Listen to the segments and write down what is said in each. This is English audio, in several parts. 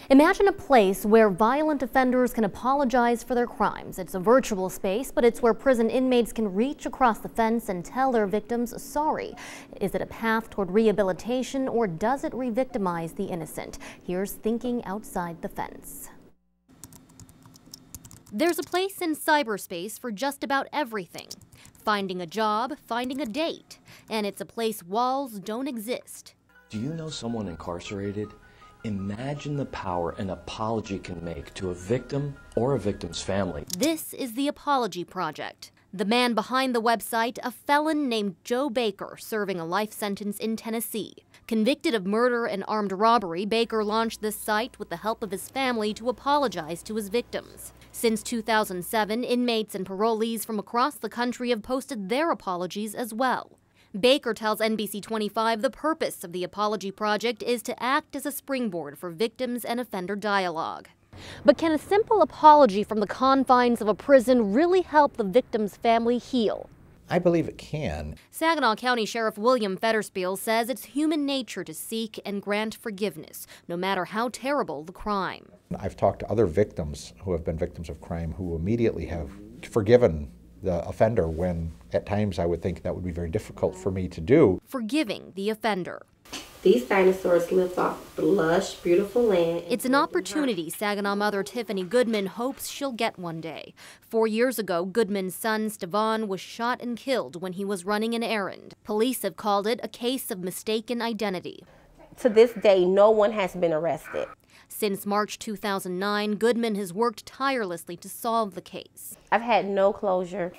Imagine a place where violent offenders can apologize for their crimes. It's a virtual space, but it's where prison inmates can reach across the fence and tell their victims sorry. Is it a path toward rehabilitation, or does it re-victimize the innocent? Here's Thinking Outside the Fence. There's a place in cyberspace for just about everything. Finding a job, finding a date. And it's a place walls don't exist. Do you know someone incarcerated? Imagine the power an apology can make to a victim or a victim's family. This is the Apology Project. The man behind the website, a felon named Joe Baker, serving a life sentence in Tennessee. Convicted of murder and armed robbery, Baker launched this site with the help of his family to apologize to his victims. Since 2007, inmates and parolees from across the country have posted their apologies as well. Baker tells NBC 25 the purpose of the Apology Project is to act as a springboard for victims and offender dialogue. But can a simple apology from the confines of a prison really help the victim's family heal? I believe it can. Saginaw County Sheriff William Federspiel says it's human nature to seek and grant forgiveness, no matter how terrible the crime. I've talked to other victims who have been victims of crime who immediately have forgiven the offender, when at times I would think that would be very difficult for me to do. Forgiving the offender. These dinosaurs lived off the lush, beautiful land. It's an opportunity Saginaw mother Tiffany Goodman hopes she'll get one day. 4 years ago, Goodman's son, Stevan, was shot and killed when he was running an errand. Police have called it a case of mistaken identity. To this day, no one has been arrested. Since March 2009, Goodman has worked tirelessly to solve the case. I've had no closure.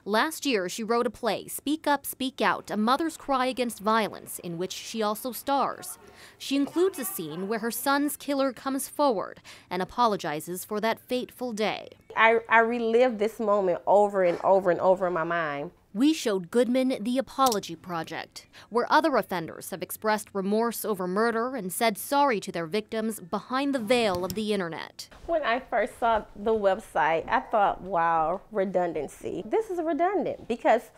Last year, she wrote a play, Speak Up, Speak Out, A Mother's Cry Against Violence, in which she also stars. She includes a scene where her son's killer comes forward and apologizes for that fateful day. I relive this moment over and over and over in my mind. We showed Goodman the Apology Project, where other offenders have expressed remorse over murder and said sorry to their victims behind the veil of the internet. When I first saw the website, I thought, wow, redundancy. This is redundant, because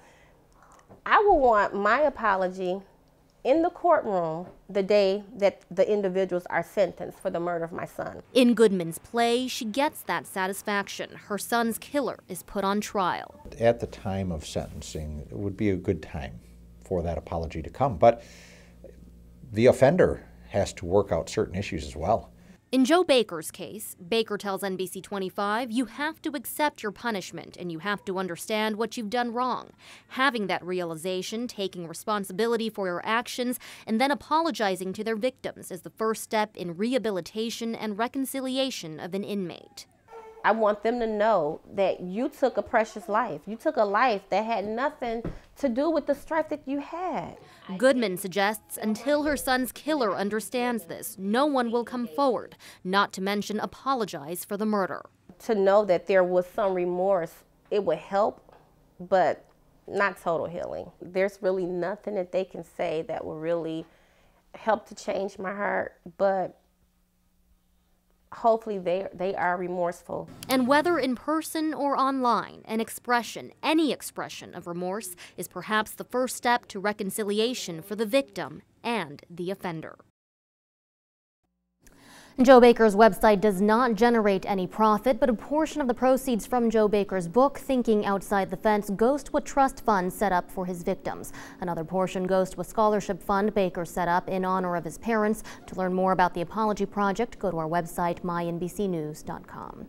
I would want my apology in the courtroom the day that the individuals are sentenced for the murder of my son. In Goodman's play, she gets that satisfaction. Her son's killer is put on trial. At the time of sentencing, it would be a good time for that apology to come, but the offender has to work out certain issues as well. In Joe Baker's case, Baker tells NBC 25, you have to accept your punishment and you have to understand what you've done wrong. Having that realization, taking responsibility for your actions, and then apologizing to their victims is the first step in rehabilitation and reconciliation of an inmate. I want them to know that you took a precious life. You took a life that had nothing to do with the strife that you had. Goodman suggests until her son's killer understands this, no one will come forward, not to mention apologize for the murder. To know that there was some remorse, it would help, but not total healing. There's really nothing that they can say that will really help to change my heart, but hopefully they are remorseful. And whether in person or online, an expression, any expression of remorse is perhaps the first step to reconciliation for the victim and the offender. Joe Baker's website does not generate any profit, but a portion of the proceeds from Joe Baker's book, Thinking Outside the Fence, goes to a trust fund set up for his victims. Another portion goes to a scholarship fund Baker set up in honor of his parents. To learn more about the Apology Project, go to our website, mynbcnews.com.